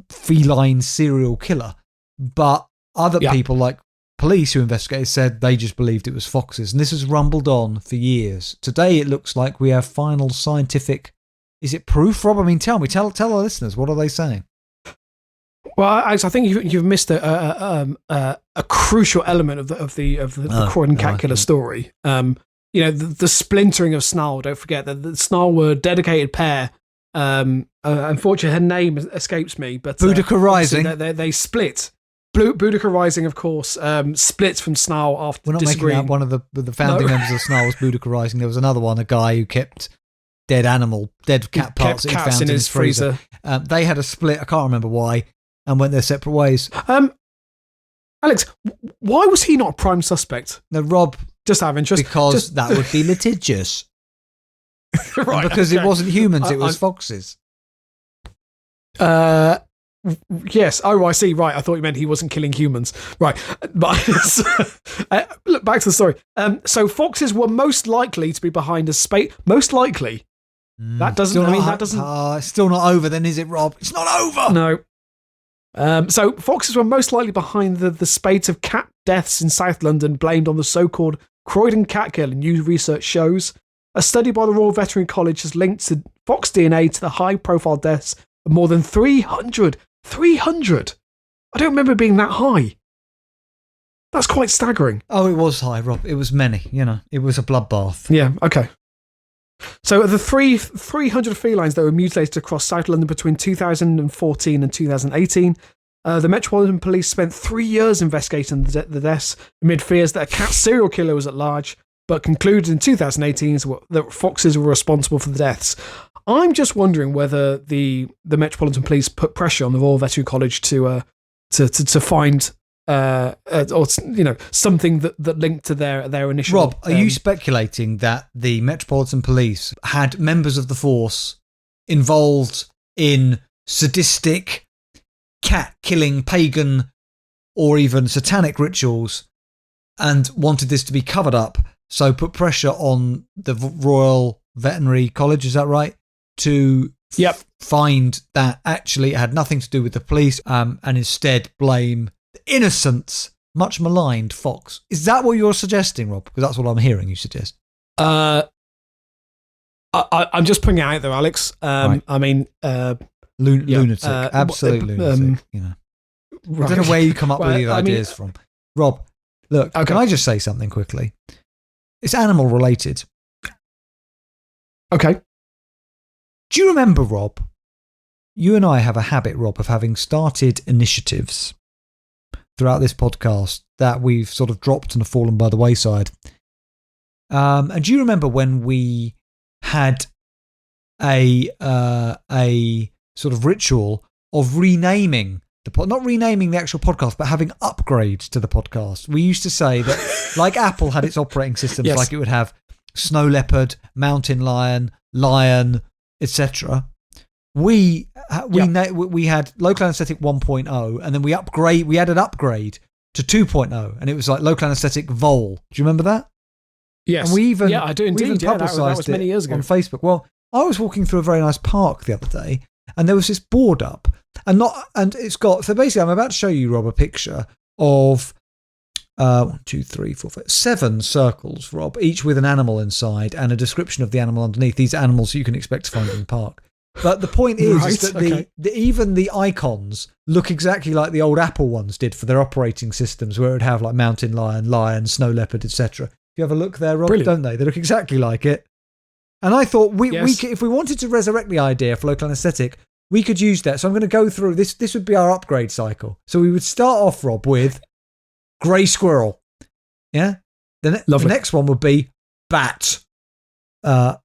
S1: feline serial killer. But other people, like police who investigated, said they just believed it was foxes, and this has rumbled on for years. Today it looks like we have final scientific, is it proof, Rob? I mean, tell our listeners, what are they saying?
S2: Well, I think you've missed a crucial element of the Croydon Cat Killer story. The splintering of Snarl. Don't forget that the Snarl were a dedicated pair. Unfortunately, her name escapes me, but
S1: Boudica Rising.
S2: They split. Boudica Rising, of course, split from Snarl after disagreeing.
S1: We're not making out one of the founding members of Snarl was Boudica Rising. There was another one, a guy who kept dead cat parts that he found in his freezer. They had a split. I can't remember why. And went their separate ways.
S2: Alex, why was he not a prime suspect?
S1: No, Rob.
S2: Just out of interest.
S1: Because that would be litigious. Right. And because it wasn't humans, it was foxes.
S2: Yes. Oh, I see. Right. I thought you meant he wasn't killing humans. Right. But look, back to the story. So foxes were most likely to be behind a spate. Most likely. That doesn't.
S1: It's still not over. Then is it, Rob? It's not over.
S2: No. So foxes were most likely behind the spate of cat deaths in South London, blamed on the so-called Croydon Cat Killer. New research shows a study by the Royal Veterinary College has linked fox DNA to the high-profile deaths of more than 300. 300. I don't remember being that high. That's quite staggering.
S1: Oh, it was high, Rob. It was many. It was a bloodbath.
S2: Yeah. Okay. So the 300 felines that were mutilated across South London between 2014 and 2018, the Metropolitan Police spent 3 years investigating the deaths amid fears that a cat serial killer was at large, but concluded in 2018 that foxes were responsible for the deaths. I'm just wondering whether the Metropolitan Police put pressure on the Royal Veterinary College to find something that linked to their initial.
S1: Rob, are you speculating that the Metropolitan Police had members of the force involved in sadistic, cat-killing, pagan, or even satanic rituals, and wanted this to be covered up? So put pressure on the Royal Veterinary College. Is that right? To find that actually it had nothing to do with the police, and instead blame innocent, much maligned fox. Is that what you're suggesting, Rob? Because that's what I'm hearing you suggest.
S2: I'm just putting it out there, Alex.
S1: Right.
S2: I mean,
S1: lunatic, absolute lunatic. Right. I don't know where you come up with these ideas from, Rob. Look, can I just say something quickly? It's animal related.
S2: Okay.
S1: Do you remember, Rob? You and I have a habit, Rob, of having started initiatives throughout this podcast that we've sort of dropped and have fallen by the wayside. And do you remember when we had a sort of ritual of renaming not renaming the actual podcast, but having upgrades to the podcast? We used to say that, like Apple had its operating systems, like it would have snow leopard, mountain lion, etc. We had local anaesthetic 1.0, and then we added upgrade to 2.0, and it was like local anaesthetic vol. Do you remember that?
S2: Yes.
S1: And we even
S2: I do indeed. That was many years ago
S1: on Facebook. Well, I was walking through a very nice park the other day, and there was this board up, and it's got, so basically I'm about to show you, Rob, a picture of 1, 2, 3, 4, 5, 7 circles, Rob, each with an animal inside and a description of the animal underneath. These are animals you can expect to find in the park. But the point is that even the icons look exactly like the old Apple ones did for their operating systems, where it would have like mountain lion, snow leopard, etc. If you have a look there, Rob, don't they? They look exactly like it. And I thought we
S2: Yes.
S1: could, if we wanted to resurrect the idea for local anaesthetic, we could use that. So I'm going to go through this. This would be our upgrade cycle. So we would start off, Rob, with grey squirrel. Yeah. The next one would be bat. The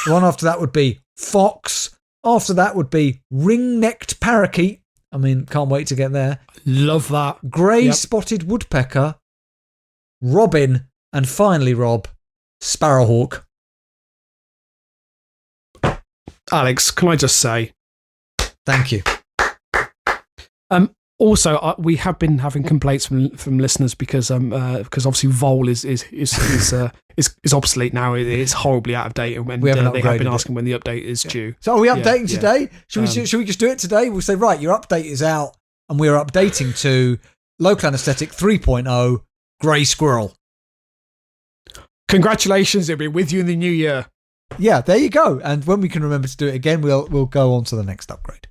S1: one after that would be fox. After that would be ring-necked parakeet. I mean, can't wait to get there.
S2: Love that.
S1: Grey-spotted woodpecker, robin, and finally, Rob, sparrowhawk.
S2: Alex, can I just say?
S1: Thank you.
S2: Also, we have been having complaints from listeners because obviously Vole is obsolete now. It's horribly out of date, and they have been asking when the update is due.
S1: So are we updating today? Should we just do it today? We'll say, right, your update is out, and we're updating to local anaesthetic 3.0 grey squirrel.
S2: Congratulations! It'll be with you in the new year.
S1: Yeah, there you go. And when we can remember to do it again, we'll go on to the next upgrade.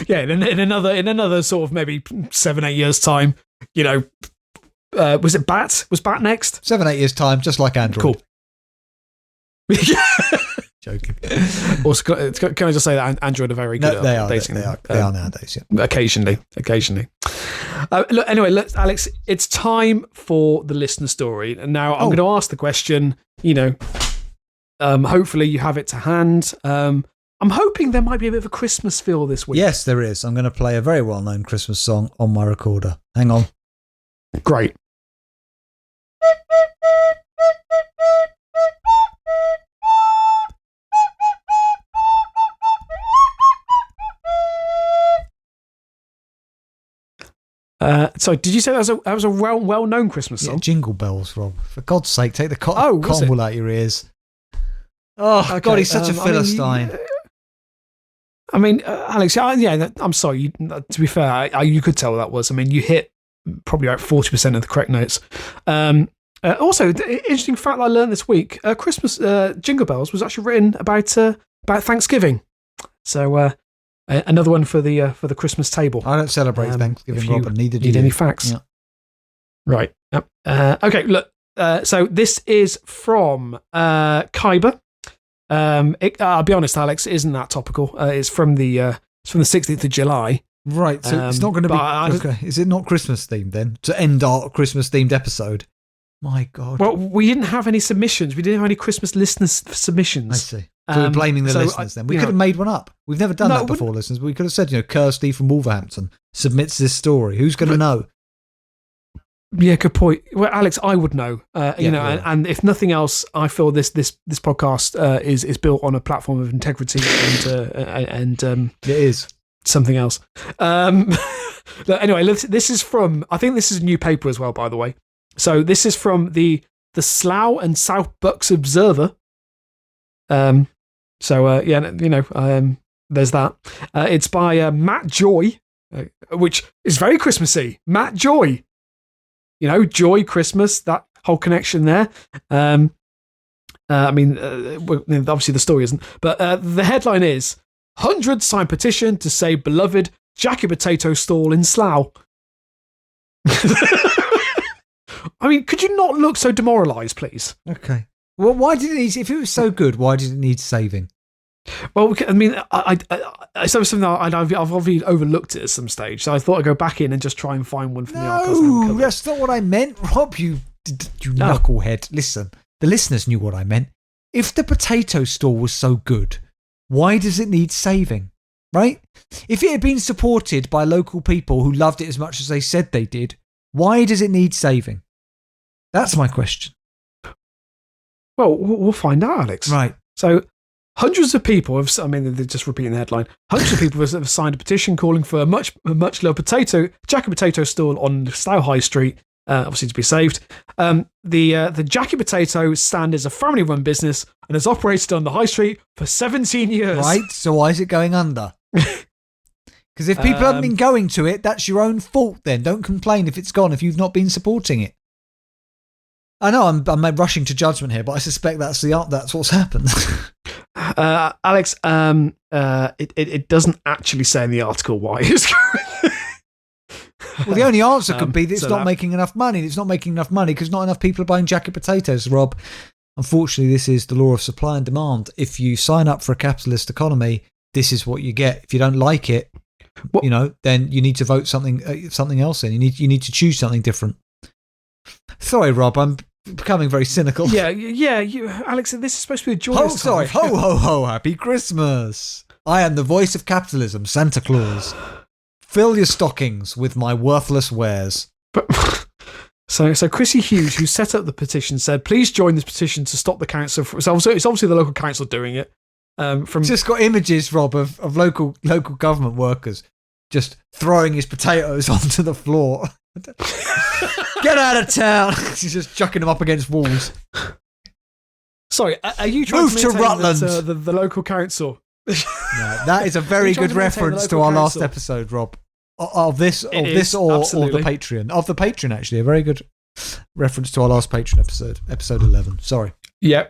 S2: Yeah, in another sort of maybe 7-8 years time, was it Bat? Was Bat next?
S1: 7-8 years time, just like Android.
S2: Cool.
S1: Joking.
S2: Also, can I just say that Android are very good at updating?
S1: They are nowadays. Yeah.
S2: Occasionally. Look, anyway, Alex, it's time for the listener story. And now I'm going to ask the question. Hopefully you have it to hand. I'm hoping there might be a bit of a Christmas feel this week.
S1: Yes, there is. I'm going to play a very well-known Christmas song on my recorder. Hang on.
S2: Great. So did you say that was a well-known Christmas song?
S1: Yeah, Jingle Bells, Rob. For God's sake, take the cotton wool out your ears. Oh, okay. God, he's such a Philistine.
S2: Alex, I'm sorry. To be fair, you could tell what that was. I mean, you hit probably about 40% of the correct notes. Also, the interesting fact that I learned this week, Christmas Jingle Bells was actually written about Thanksgiving. So another one for the Christmas table.
S1: I don't celebrate Thanksgiving, Rob, and neither do you.
S2: Need any facts?
S1: Yeah.
S2: Right. Okay, look. So this is from Kyber. I'll be honest, Alex, it isn't that topical. It's from the 16th of July.
S1: Right, so it's not going to be... Okay, is it not Christmas themed then? To end our Christmas themed episode? My God.
S2: Well, we didn't have any submissions. We didn't have any Christmas listeners submissions.
S1: I see. So we're blaming the listeners then. We could have made one up. We've never done that before, listeners. We could have said, Kirsty from Wolverhampton submits this story. Who's going to know?
S2: Yeah, good point. Well, Alex, I would know. And if nothing else, I feel this podcast is built on a platform of integrity and
S1: it is
S2: something else. Anyway, this is from. I think this is a new paper as well, by the way. So this is from the Slough and South Bucks Observer. There's that. It's by Matt Joy, which is very Christmassy. Matt Joy. Joy, Christmas, that whole connection there. Obviously the story isn't, but the headline is 100 sign petition to save beloved Jackie Potato stall in Slough. Could you not look so demoralised, please?
S1: Okay. Well, why did it need, if it was so good, why did it need saving?
S2: Well, it's something that I've obviously overlooked it at some stage, so I thought I'd go back in and just try and find one from the archives.
S1: No, that's not what I meant, Rob. You knucklehead. Listen, the listeners knew what I meant. If the potato stall was so good, why does it need saving? Right? If it had been supported by local people who loved it as much as they said they did, why does it need saving? That's my question.
S2: Well, we'll find out, Alex.
S1: Right.
S2: So, hundreds of people have, they're just repeating the headline. Hundreds of people have signed a petition calling for a much loved Jackie Potato stall on Slough High Street, obviously to be saved. The Jackie Potato stand is a family-run business and has operated on the High Street for 17 years.
S1: Right, so why is it going under? Because if people haven't been going to it, that's your own fault then. Don't complain if it's gone, if you've not been supporting it. I know I'm rushing to judgment here, but I suspect that's what's happened.
S2: Alex, it doesn't actually say in the article why it's going.
S1: Well, the only answer could be that it's not making enough money. It's not making enough money because not enough people are buying Jackie Potatoes, Rob. unfortunately, this is the law of supply and demand. If you sign up for a capitalist economy, this is what you get. If you don't like it, then you need to vote something else in. You need to choose something different. Sorry, Rob, I'm becoming very cynical.
S2: Yeah. Alex, this is supposed to be a joyous time.
S1: Ho, ho, ho, happy Christmas. I am the voice of capitalism, Santa Claus. Fill your stockings with my worthless wares.
S2: So Chrissy Hughes, who set up the petition, said, please join this petition to stop the council. So it's obviously the local council doing it.
S1: Just got images, Rob, of local government workers just throwing his potatoes onto the floor. Get out of town. He's just chucking them up against walls.
S2: Sorry, are you trying
S1: Move
S2: to
S1: Rutland?
S2: The local council?
S1: No, that is a very good reference to our last episode, Rob. Of this or the Patreon. Of the Patreon, actually. A very good reference to our last Patreon episode 11. Sorry.
S2: Yeah.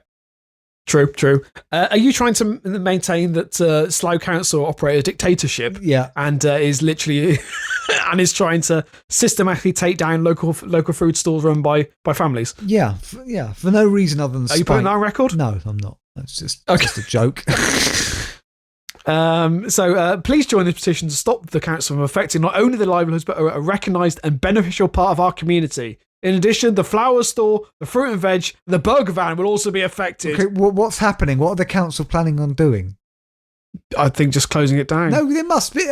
S2: True. Are you trying to maintain that Slough Council operate a dictatorship?
S1: Yeah.
S2: And is literally and is trying to systematically take down local food stalls run by families?
S1: Yeah. For no reason other than
S2: Are you putting that on record?
S1: No, I'm not. That's just a joke.
S2: So please join this petition to stop the council from affecting not only the livelihoods but a recognised and beneficial part of our community. In addition, the flower store, the fruit and veg, the burger van will also be affected.
S1: Okay, what's happening? What are the council planning on doing?
S2: I think just closing it down.
S1: No, there must be.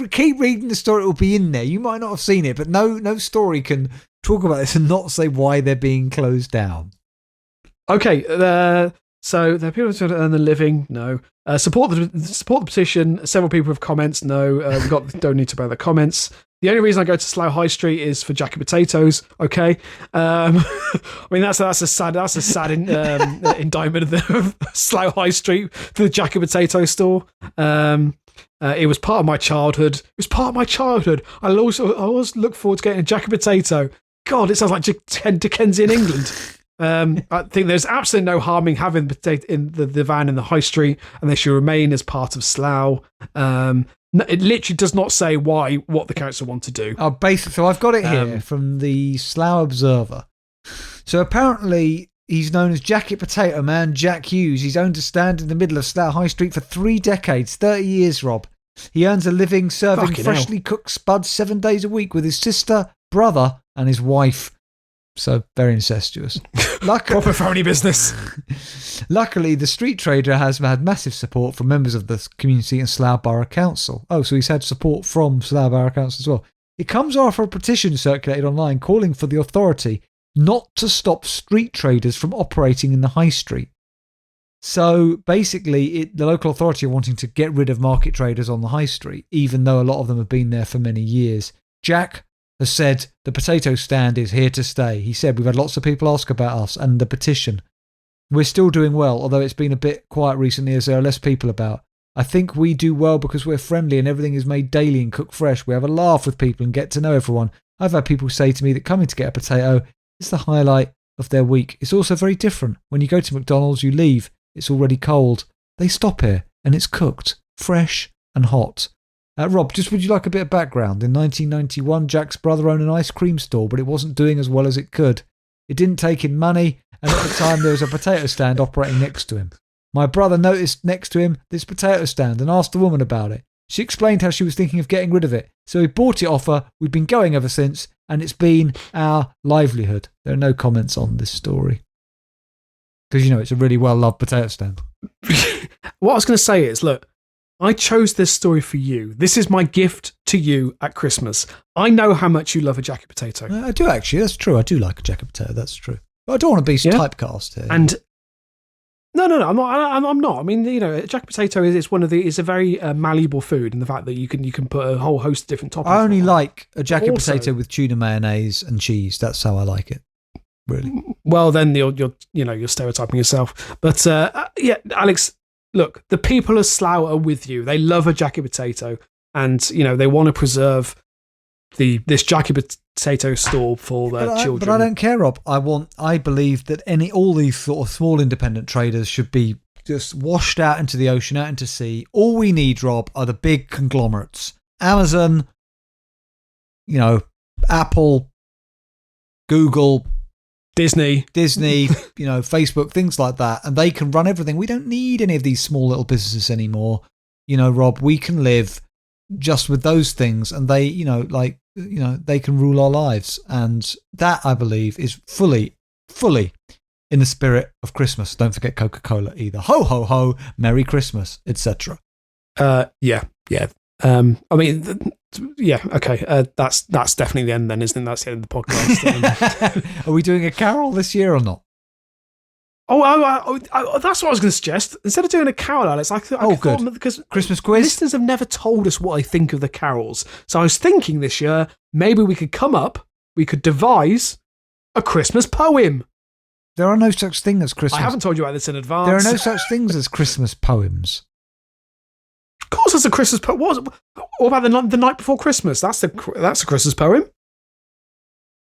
S1: Keep reading the story; it will be in there. You might not have seen it, but no story can talk about this and not say why they're being closed down.
S2: Okay, so there are people trying to earn a living. No. Support the petition. Several people have comments. No. Don't need to buy the comments. The only reason I go to Slough High Street is for Jacket Potatoes. Okay. I mean that's a sad indictment of the Slough High Street for the Jacket Potato store. It was part of my childhood. I always look forward to getting a Jacket Potato. God, it sounds like Dickensian England. I think there's absolutely no harm in having the van in the high street, and they should remain as part of Slough. It literally does not say what the council want to do.
S1: So I've got it here from the Slough Observer. So apparently he's known as Jacket Potato Man Jack Hughes. He's owned a stand in the middle of Slough High Street for 3 decades, 30 years, Rob. He earns a living serving freshly cooked spuds 7 days a week with his sister, brother, and his wife. So very incestuous.
S2: Proper family business.
S1: Luckily, the street trader has had massive support from members of the community and Slough Borough Council. Oh, so he's had support from Slough Borough Council as well. It comes after a petition circulated online calling for the authority not to stop street traders from operating in the high street. So basically, the local authority are wanting to get rid of market traders on the high street, even though a lot of them have been there for many years. Jack has said the potato stand is here to stay. He said, we've had lots of people ask about us and the petition. We're still doing well, although it's been a bit quiet recently as there are less people about. I think we do well because we're friendly and everything is made daily and cooked fresh. We have a laugh with people and get to know everyone. I've had people say to me that coming to get a potato is the highlight of their week. It's also very different. When you go to McDonald's, you leave. It's already cold. They stop here and it's cooked, fresh and hot. Rob, would you like a bit of background? In 1991, Jack's brother owned an ice cream store, but it wasn't doing as well as it could. It didn't take in money, and at the time there was a potato stand operating next to him. My brother noticed next to him this potato stand and asked the woman about it. She explained how she was thinking of getting rid of it, so he bought it off her. We've been going ever since, and it's been our livelihood. There are no comments on this story. Because, it's a really well-loved potato stand.
S2: What I was going to say is, look, I chose this story for you. This is my gift to you at Christmas. I know how much you love a jacket potato.
S1: I do actually. That's true. I do like a jacket potato. That's true. But I don't want to be typecast here.
S2: And no, I'm not. I mean, a jacket potato is a very malleable food in the fact that you can put a whole host of different toppings.
S1: I only like a jacket potato with tuna mayonnaise and cheese. That's how I like it. Really.
S2: Well, then you're stereotyping yourself. But Alex. Look, the people of Slough are with you. They love a jacket potato, and they want to preserve this jacket potato store for their children.
S1: But I don't care, Rob. I believe that all these sort of small independent traders should be just washed out into the ocean, out into sea. All we need, Rob, are the big conglomerates: Amazon, Apple, Google,
S2: Disney,
S1: Facebook, things like that, and they can run everything. We don't need any of these small little businesses anymore. Rob, we can live just with those things, and they, they can rule our lives. And that, I believe, is fully in the spirit of Christmas. Don't forget Coca-Cola either. Ho, ho, ho, Merry Christmas, etc.
S2: Yeah. Okay. That's definitely the end then, isn't it? That's the end of the podcast.
S1: Are we doing a carol this year or not?
S2: Oh, that's what I was going to suggest. Instead of doing a carol, Alex,
S1: good.
S2: Because
S1: Christmas quiz.
S2: Listeners have never told us what I think of the carols. So I was thinking this year, maybe we could devise a Christmas poem.
S1: There are no such thing as Christmas.
S2: I haven't told you about this in advance.
S1: There are no such things as Christmas poems.
S2: Of course, there's a Christmas poem. What about the night before Christmas? That's a Christmas poem.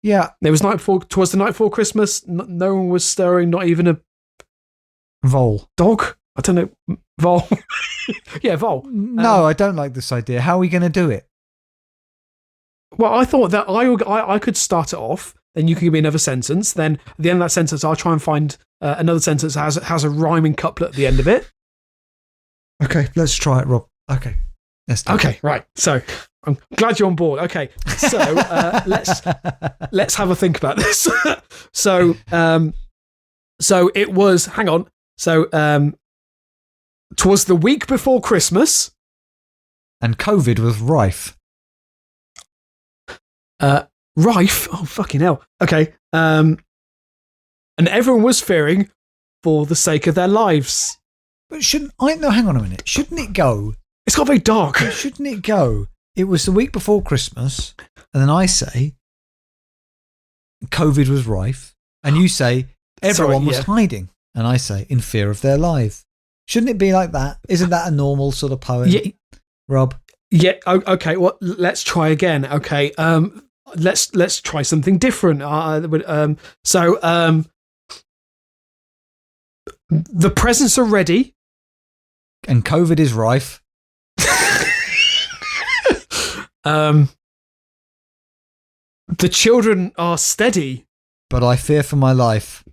S1: Yeah,
S2: it was towards the night before Christmas. No one was stirring, not even a
S1: vole.
S2: Dog. I don't know. Vole. Yeah, vole.
S1: No, I don't like this idea. How are we going to do it?
S2: Well, I thought that I could start it off. Then you can give me another sentence. Then at the end of that sentence, I'll try and find another sentence that has a rhyming couplet at the end of it.
S1: Okay, let's try it, Rob. Okay.
S2: Okay, right. So I'm glad you're on board. Okay, so let's have a think about this. So it was. Hang on. So 'twas the week before Christmas,
S1: and COVID was rife.
S2: Rife? Oh, fucking hell. Okay. And everyone was fearing for the sake of their lives.
S1: But hang on a minute. Shouldn't it go?
S2: It's got very dark.
S1: Shouldn't it go? It was the week before Christmas, and then I say COVID was rife, and you say everyone was hiding, and I say in fear of their lives. Shouldn't it be like that? Isn't that a normal sort of poem, Rob?
S2: Yeah. Okay. Well, let's try again. Okay. Let's try something different. The presents are ready,
S1: and COVID is rife.
S2: The children are steady,
S1: but I fear for my life.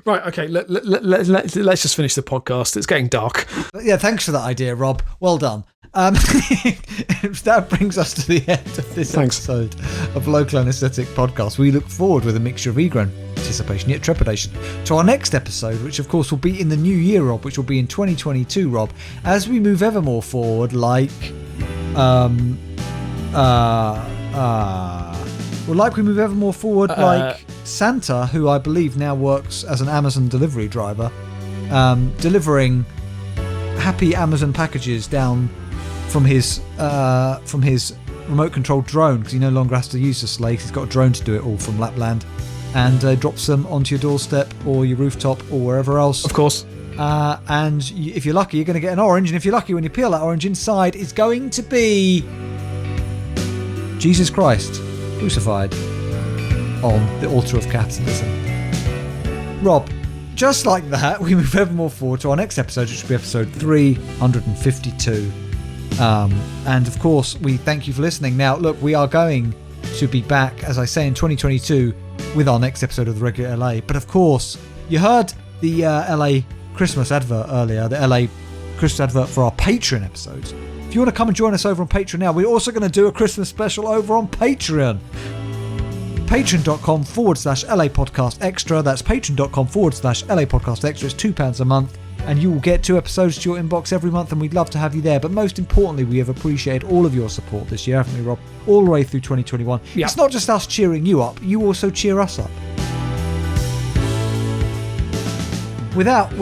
S2: Right, okay, let's just finish the podcast. It's getting dark.
S1: Yeah, thanks for that idea, Rob. Well done. That brings us to the end of this episode of Local Anesthetic Podcast. We look forward with a mixture of eager anticipation yet trepidation to our next episode, which of course will be in the new year, Rob, which will be in 2022, Rob, as we move ever more forward, like we move ever more forward, like Santa, who I believe now works as an Amazon delivery driver, delivering happy Amazon packages down from his remote controlled drone, because he no longer has to use the sleigh. He's got a drone to do it all from Lapland, and drops them onto your doorstep or your rooftop or wherever else.
S2: Of course.
S1: And if you're lucky, you're going to get an orange, and if you're lucky, when you peel that orange, inside is going to be Jesus Christ crucified on the altar of capitalism. Rob, just like that, we move ever more forward to our next episode, which will be episode 352. And of course, we thank you for listening. Now, look, we are going to be back, as I say, in 2022 with our next episode of the regular LA. But of course, you heard the LA Christmas advert earlier, the LA Christmas advert for our Patreon episodes. If you want to come and join us over on Patreon now, we're also going to do a Christmas special over on Patreon. Patreon.com/LAPodcast Extra. That's patreon.com/LAPodcast Extra. It's £2 a month, and you will get 2 episodes to your inbox every month, and we'd love to have you there. But most importantly, we have appreciated all of your support this year, haven't we, Rob? All the way through 2021. Yeah. It's not just us cheering you up, you also cheer us up. Without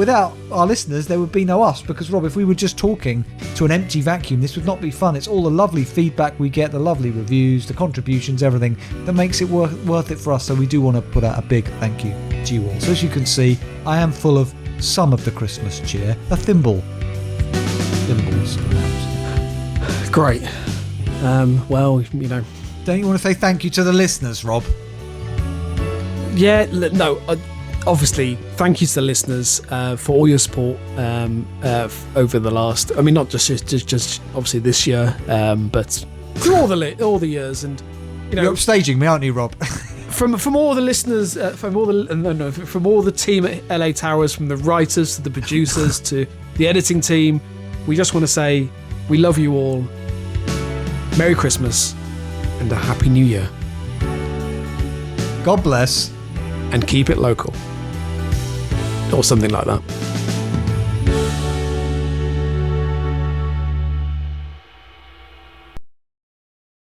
S1: our listeners, there would be no us, because, Rob, if we were just talking to an empty vacuum, this would not be fun. It's all the lovely feedback we get, the lovely reviews, the contributions, everything that makes it worth it for us. So we do want to put out a big thank you to you all. So as you can see, I am full of some of the Christmas cheer. A thimbles.
S2: Great. Well, you know.
S1: Don't you want to say thank you to the listeners, Rob?
S2: Yeah, no. Obviously, thank you to the listeners for all your support over the last. I mean, not just obviously this year, but through all the years. And you know,
S1: you're upstaging me, aren't you, Rob?
S2: From all the listeners, from all the team at LA Towers, from the writers to the producers to the editing team, we just want to say we love you all. Merry Christmas and a Happy New Year.
S1: God bless.
S2: And keep it local. Or something like that.